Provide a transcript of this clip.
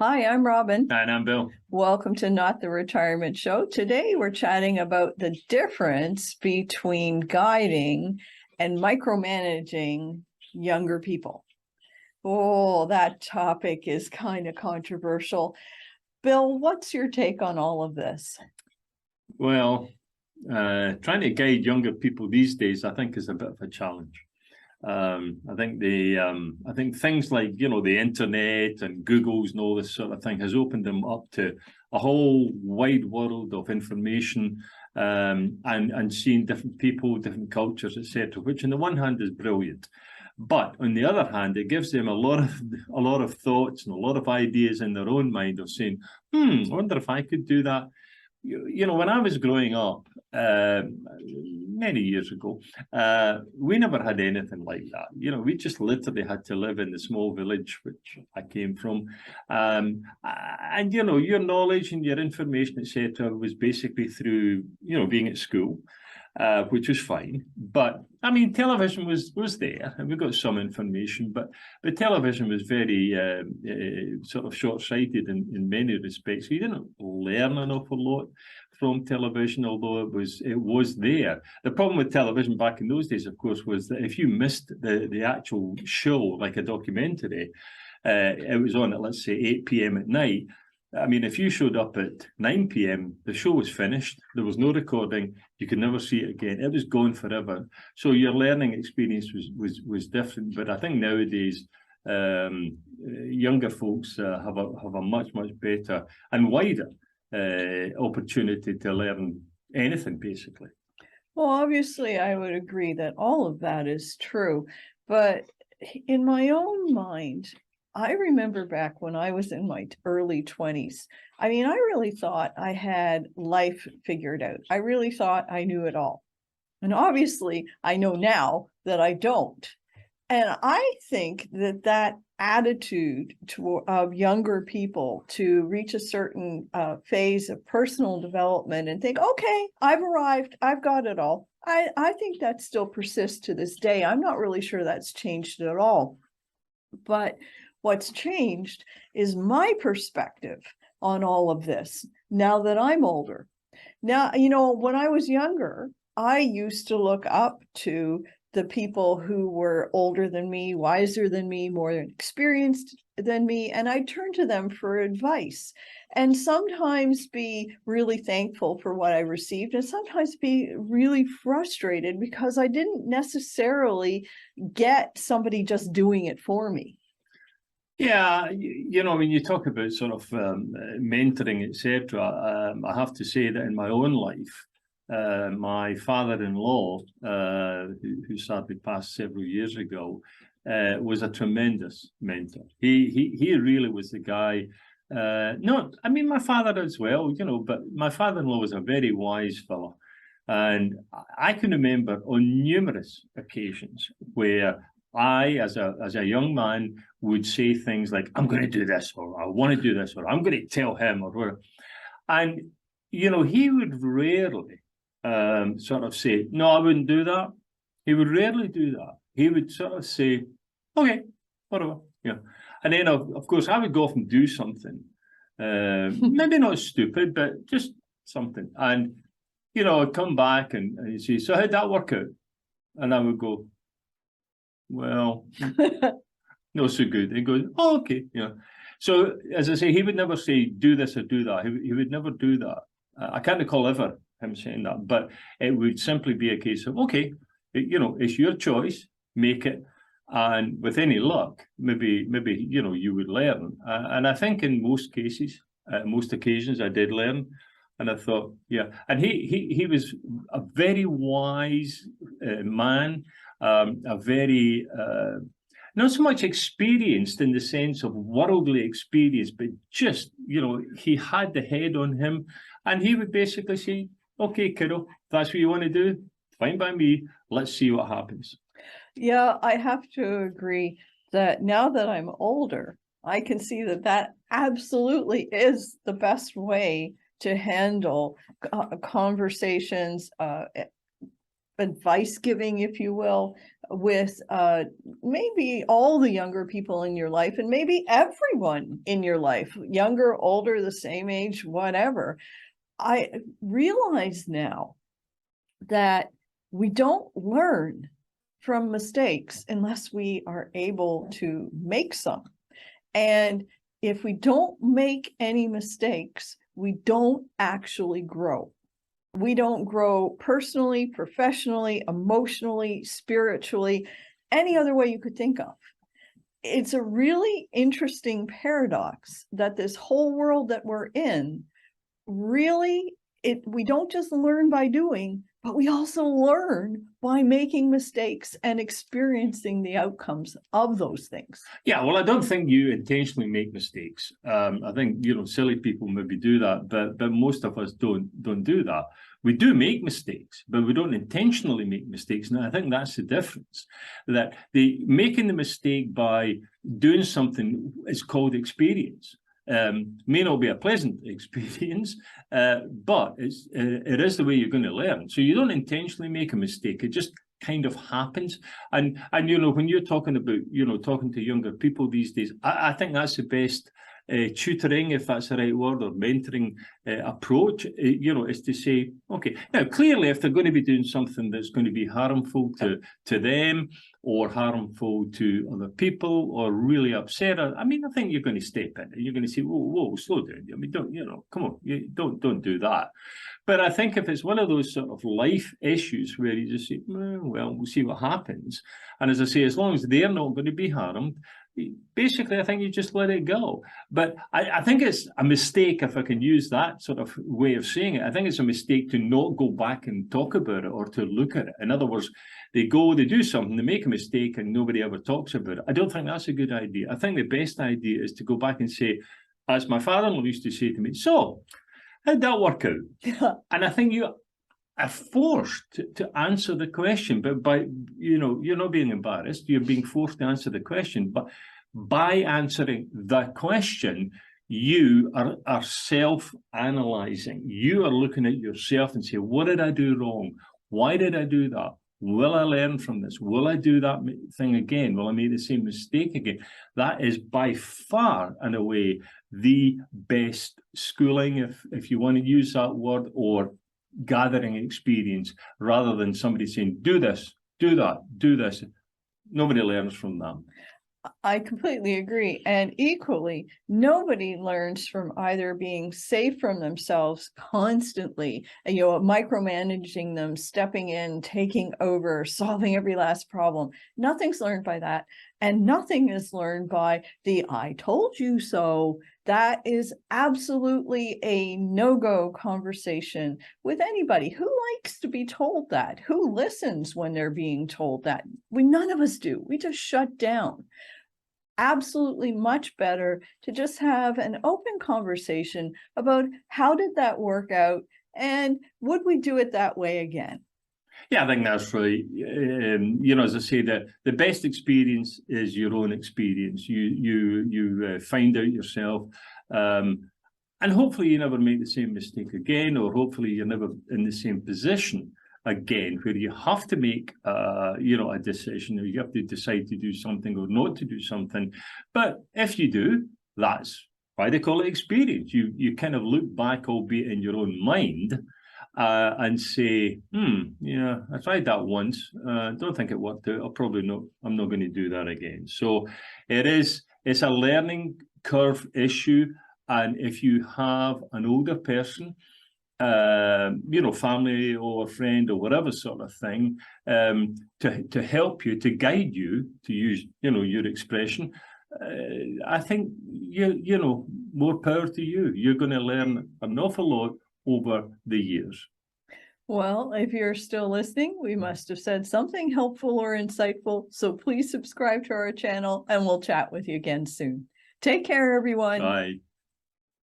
Hi, I'm Robin. And I'm Bill. Welcome to Not the Retirement Show. Today we're chatting about the difference between guiding and micromanaging younger people. Oh, that topic is kind of controversial. Bill, what's your take on all of this? Well, trying to guide younger people these days, I think, is a bit of a challenge. I think things like, the internet and Google's and all this sort of thing has opened them up to a whole wide world of information, and seeing different people, different cultures, etc., which on the one hand is brilliant. But on the other hand, it gives them a lot of thoughts and a lot of ideas in their own mind of saying, I wonder if I could do that. When I was growing up, many years ago, we never had anything like that. We just literally had to live in the small village which I came from. And, your knowledge and your information, etc., was basically through, being at school, which was fine. But I mean, television was there, and we got some information, but television was very sort of short-sighted in many respects. You didn't learn an awful lot from television, although it was there. The problem with television back in those days, of course, was that if you missed the actual show, like a documentary, it was on at, let's say, 8 p.m. at night. I mean, if you showed up at 9 p.m., the show was finished. There was no recording. You could never see it again. It was gone forever. So your learning experience was different. But I think nowadays, younger folks have a much better and wider opportunity to learn anything, basically. Well, obviously, I would agree that all of that is true. But in my own mind, I remember back when I was in my early 20s. I mean, I really thought I had life figured out. I really thought I knew it all. And obviously, I know now that I don't. And I think that attitude of younger people to reach a certain phase of personal development and think, okay, I've arrived, I've got it all. I think that still persists to this day. I'm not really sure that's changed at all. But what's changed is my perspective on all of this now that I'm older. Now, when I was younger, I used to look up to the people who were older than me, wiser than me, more experienced than me, and I turned to them for advice and sometimes be really thankful for what I received and sometimes be really frustrated because I didn't necessarily get somebody just doing it for me. Yeah, when you talk about sort of mentoring, etc., I have to say that in my own life, my father-in-law, who sadly passed several years ago, was a tremendous mentor. He really was the guy. My father as well, but my father-in-law was a very wise fellow. And I can remember on numerous occasions where I, as a young man, would say things like, I'm going to do this, or I want to do this, or I'm going to tell him, or whatever. And, he would rarely sort of say, no, I wouldn't do that. He would rarely do that. He would sort of say, okay, whatever. And then, of course, I would go off and do something, maybe not stupid, but just something. And, I'd come back and he'd say, so how'd that work out? And I would go, well, not so good. He goes, oh, okay. So, as I say, he would never say, do this or do that. He would never do that. I can't recall ever him saying that, but it would simply be a case of, okay, it's your choice, make it. And with any luck, maybe you would learn. And I think in most cases, most occasions, I did learn. And I thought, yeah. And he was a very wise man, a very not so much experienced in the sense of worldly experience, but just, he had the head on him. And he would basically say, okay, kiddo, that's what you want to do, fine by me. Let's see what happens. Yeah, I have to agree that now that I'm older, I can see that absolutely is the best way to handle conversations, advice giving, if you will, with maybe all the younger people in your life, and maybe everyone in your life, younger, older, the same age, whatever. I realize now that we don't learn from mistakes unless we are able to make some. And if we don't make any mistakes, we don't actually grow. We don't grow personally, professionally, emotionally, spiritually, any other way you could think of. It's a really interesting paradox that this whole world that we're in, really, we don't just learn by doing, but we also learn by making mistakes and experiencing the outcomes of those things. Yeah, well, I don't think you intentionally make mistakes. I think, you know, silly people maybe do that, but most of us don't do that. We do make mistakes, but we don't intentionally make mistakes. And I think that's the difference. That making the mistake by doing something is called experience. May not be a pleasant experience, but it is the way you're going to learn. So you don't intentionally make a mistake. It just kind of happens. And you know, when you're talking about, you know, talking to younger people these days, I think that's the best tutoring, if that's the right word, or mentoring approach, you know, is to say, okay, now clearly if they're going to be doing something that's going to be harmful to them, or harmful to other people, or really upset, I mean, I think you're going to step in and you're going to say, whoa, slow down. I mean, don't, you know, come on, don't do that. But I think if it's one of those sort of life issues where you just say, well, we'll see what happens. And as I say, as long as they're not going to be harmed, basically, I think you just let it go. But I think it's a mistake, if I can use that sort of way of saying it. I think it's a mistake to not go back and talk about it, or to look at it. In other words, they do something, they make a mistake, and nobody ever talks about it. I don't think that's a good idea. I think the best idea is to go back and say, as my father-in-law used to say to me, so, how'd that work out? And I think you are forced to answer the question, but by, you know, you're not being embarrassed, you're being forced to answer the question. But by answering the question, you are self-analyzing. You are looking at yourself and say, what did I do wrong? Why did I do that? Will I learn from this? Will I do that thing again? Will I make the same mistake again? That is by far and away the best schooling, if you want to use that word, or gathering experience, rather than somebody saying, do this, do that, do this. Nobody learns from that. I completely agree. And equally, nobody learns from either being safe from themselves constantly, you know, micromanaging them, stepping in, taking over, solving every last problem. Nothing's learned by that. And nothing is learned by the I told you so. That is absolutely a no-go conversation with anybody. Who likes to be told that? Who listens when they're being told that? None of us do. We just shut down. Absolutely much better to just have an open conversation about how did that work out, and would we do it that way again? Yeah, I think that's right. You know, as I say, the best experience is your own experience. You find out yourself, and hopefully you never make the same mistake again, or hopefully you're never in the same position again, where you have to make, you know, a decision, or you have to decide to do something or not to do something. But if you do, that's why they call it experience. You kind of look back, albeit in your own mind, and say, yeah, I tried that once. Don't think it worked out. I'm not going to do that again. So it's a learning curve issue. And if you have an older person, you know, family or friend or whatever sort of thing, to help you, to guide you, to use, you know, your expression, I think you know, more power to you. You're going to learn an awful lot over the years. Well, if you're still listening, we must have said something helpful or insightful. So please subscribe to our channel, and we'll chat with you again soon. Take care, everyone. Bye.